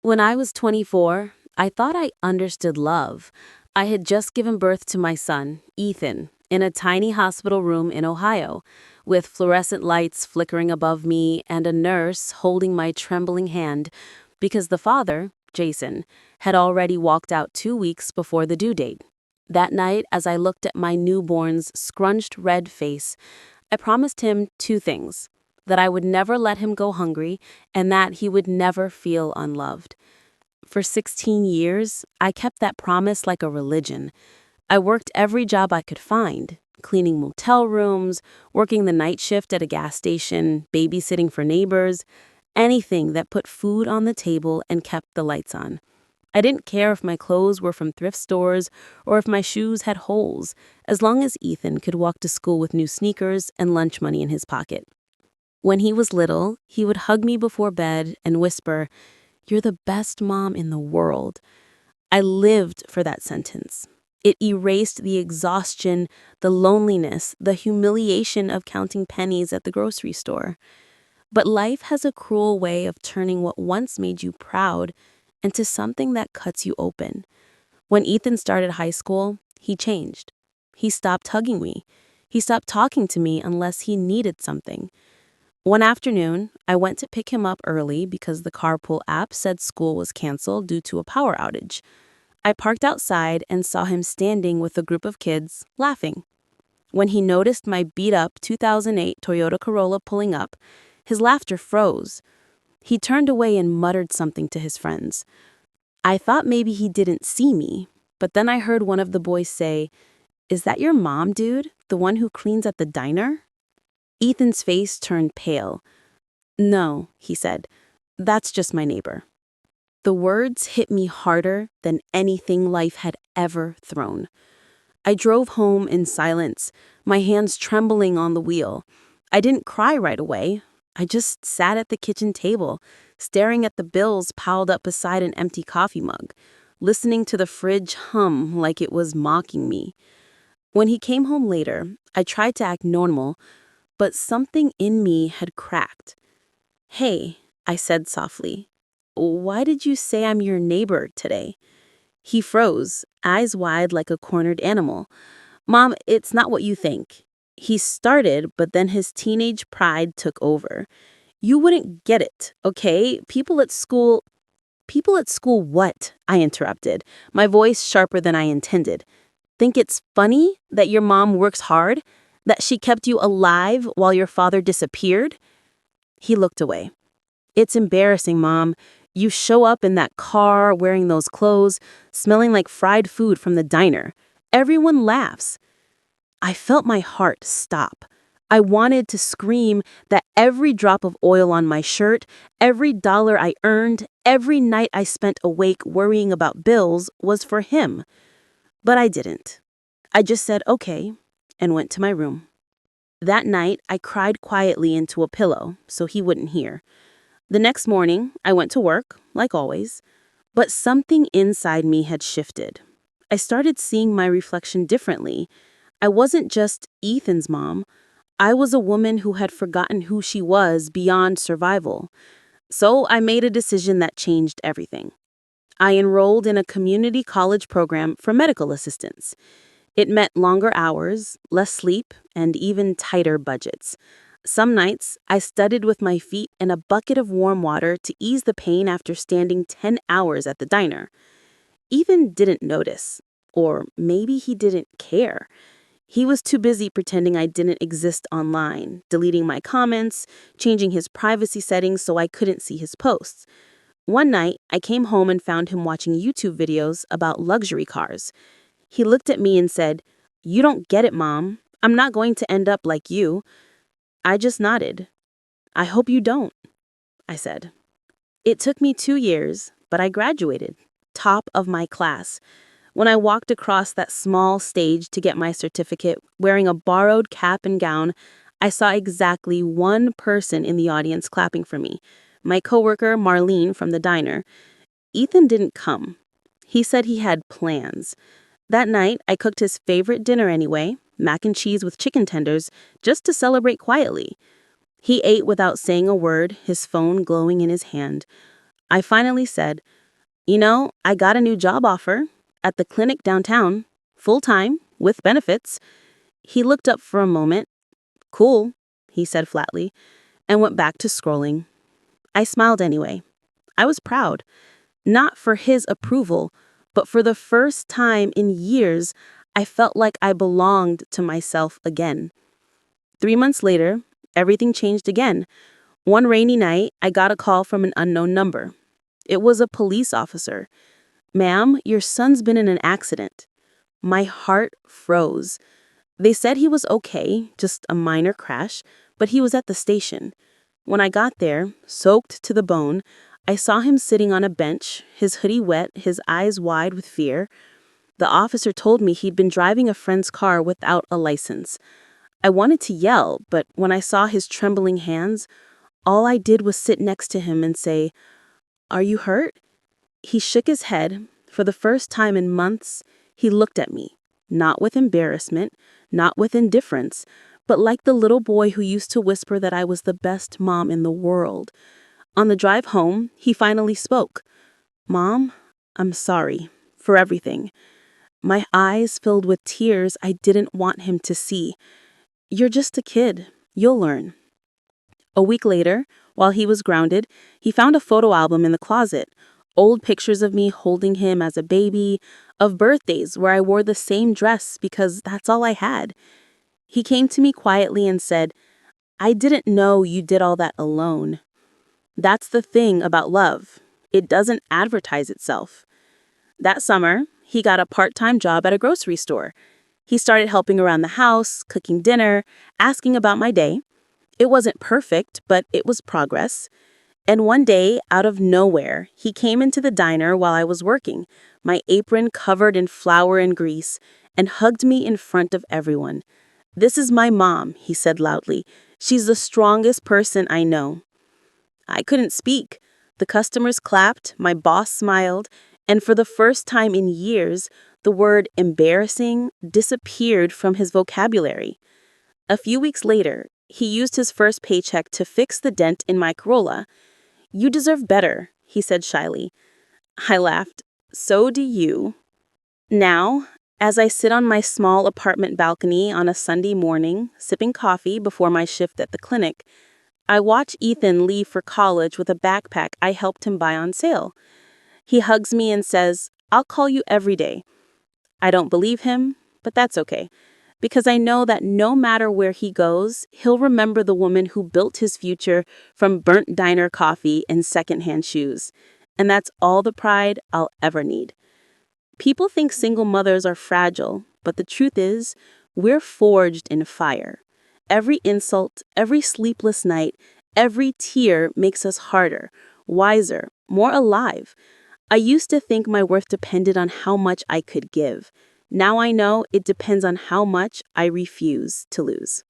When I was 24, I thought I understood love. I had just given birth to my son, Ethan, in a tiny hospital room in Ohio, with fluorescent lights flickering above me and a nurse holding my trembling hand because the father, Jason, had already walked out 2 weeks before the due date. That night, as I looked at my newborn's scrunched red face, I promised him two things: that I would never let him go hungry, and that he would never feel unloved. For 16 years, I kept that promise like a religion. I worked every job I could find: cleaning motel rooms, working the night shift at a gas station, babysitting for neighbors, anything that put food on the table and kept the lights on. I didn't care if my clothes were from thrift stores or if my shoes had holes, as long as Ethan could walk to school with new sneakers and lunch money in his pocket. When he was little, he would hug me before bed and whisper, "You're the best mom in the world." I lived for that sentence. It erased the exhaustion, the loneliness, the humiliation of counting pennies at the grocery store. But life has a cruel way of turning what once made you proud into something that cuts you open. When Ethan started high school, he changed. He stopped hugging me. He stopped talking to me unless he needed something. One afternoon, I went to pick him up early because the carpool app said school was canceled due to a power outage. I parked outside and saw him standing with a group of kids, laughing. When he noticed my beat-up 2008 Toyota Corolla pulling up, his laughter froze. He turned away and muttered something to his friends. I thought maybe he didn't see me, but then I heard one of the boys say, "Is that your mom, dude? The one who cleans at the diner?" Ethan's face turned pale. "No," he said. "That's just my neighbor." The words hit me harder than anything life had ever thrown. I drove home in silence, my hands trembling on the wheel. I didn't cry right away. I just sat at the kitchen table, staring at the bills piled up beside an empty coffee mug, listening to the fridge hum like it was mocking me. When he came home later, I tried to act normal, but something in me had cracked. "Hey," I said softly, "why did you say I'm your neighbor today?" He froze, eyes wide like a cornered animal. "Mom, it's not what you think." He started, but then his teenage pride took over. "You wouldn't get it, okay? People at school what?" I interrupted, my voice sharper than I intended. "Think it's funny that your mom works hard? That she kept you alive while your father disappeared?" He looked away. "It's embarrassing, Mom. You show up in that car wearing those clothes, smelling like fried food from the diner. Everyone laughs." I felt my heart stop. I wanted to scream that every drop of oil on my shirt, every dollar I earned, every night I spent awake worrying about bills was for him. But I didn't. I just said okay and went to my room. That night, I cried quietly into a pillow so he wouldn't hear. The next morning, I went to work, like always, but something inside me had shifted. I started seeing my reflection differently. I wasn't just Ethan's mom. I was a woman who had forgotten who she was beyond survival. So I made a decision that changed everything. I enrolled in a community college program for medical assistants. It meant longer hours, less sleep, and even tighter budgets. Some nights, I studied with my feet in a bucket of warm water to ease the pain after standing 10 hours at the diner. Ethan didn't notice, or maybe he didn't care. He was too busy pretending I didn't exist online, deleting my comments, changing his privacy settings so I couldn't see his posts. One night, I came home and found him watching YouTube videos about luxury cars. He looked at me and said, "You don't get it, Mom. I'm not going to end up like you." I just nodded. "I hope you don't," I said. It took me 2 years, but I graduated, top of my class. When I walked across that small stage to get my certificate, wearing a borrowed cap and gown, I saw exactly one person in the audience clapping for me, my coworker Marlene from the diner. Ethan didn't come. He said he had plans. That night, I cooked his favorite dinner anyway, mac and cheese with chicken tenders, just to celebrate quietly. He ate without saying a word, his phone glowing in his hand. I finally said, I got a new job offer at the clinic downtown, full-time, with benefits. He looked up for a moment. Cool, he said flatly, and went back to scrolling. I smiled anyway. I was proud, not for his approval, but for the first time in years, I felt like I belonged to myself again. 3 months later, everything changed again. One rainy night, I got a call from an unknown number. It was a police officer. "Ma'am, your son's been in an accident." My heart froze. They said he was okay, just a minor crash, but he was at the station. When I got there, soaked to the bone, I saw him sitting on a bench, his hoodie wet, his eyes wide with fear. The officer told me he'd been driving a friend's car without a license. I wanted to yell, but when I saw his trembling hands, all I did was sit next to him and say, "Are you hurt?" He shook his head. For the first time in months, he looked at me, not with embarrassment, not with indifference, but like the little boy who used to whisper that I was the best mom in the world. On the drive home, he finally spoke. "Mom, I'm sorry for everything." My eyes filled with tears I didn't want him to see. "You're just a kid. You'll learn." A week later, while he was grounded, he found a photo album in the closet. Old pictures of me holding him as a baby, of birthdays where I wore the same dress because that's all I had. He came to me quietly and said, "I didn't know you did all that alone." That's the thing about love. It doesn't advertise itself. That summer, he got a part-time job at a grocery store. He started helping around the house, cooking dinner, asking about my day. It wasn't perfect, but it was progress. And one day, out of nowhere, he came into the diner while I was working, my apron covered in flour and grease, and hugged me in front of everyone. "This is my mom," he said loudly. "She's the strongest person I know." I couldn't speak. The customers clapped, my boss smiled, and for the first time in years, the word embarrassing disappeared from his vocabulary. A few weeks later, he used his first paycheck to fix the dent in my Corolla. "You deserve better," he said shyly. I laughed. "So do you." Now, as I sit on my small apartment balcony on a Sunday morning, sipping coffee before my shift at the clinic, I watch Ethan leave for college with a backpack I helped him buy on sale. He hugs me and says, "I'll call you every day." I don't believe him, but that's okay, because I know that no matter where he goes, he'll remember the woman who built his future from burnt diner coffee and secondhand shoes. And that's all the pride I'll ever need. People think single mothers are fragile, but the truth is, we're forged in fire. Every insult, every sleepless night, every tear makes us harder, wiser, more alive. I used to think my worth depended on how much I could give. Now I know it depends on how much I refuse to lose.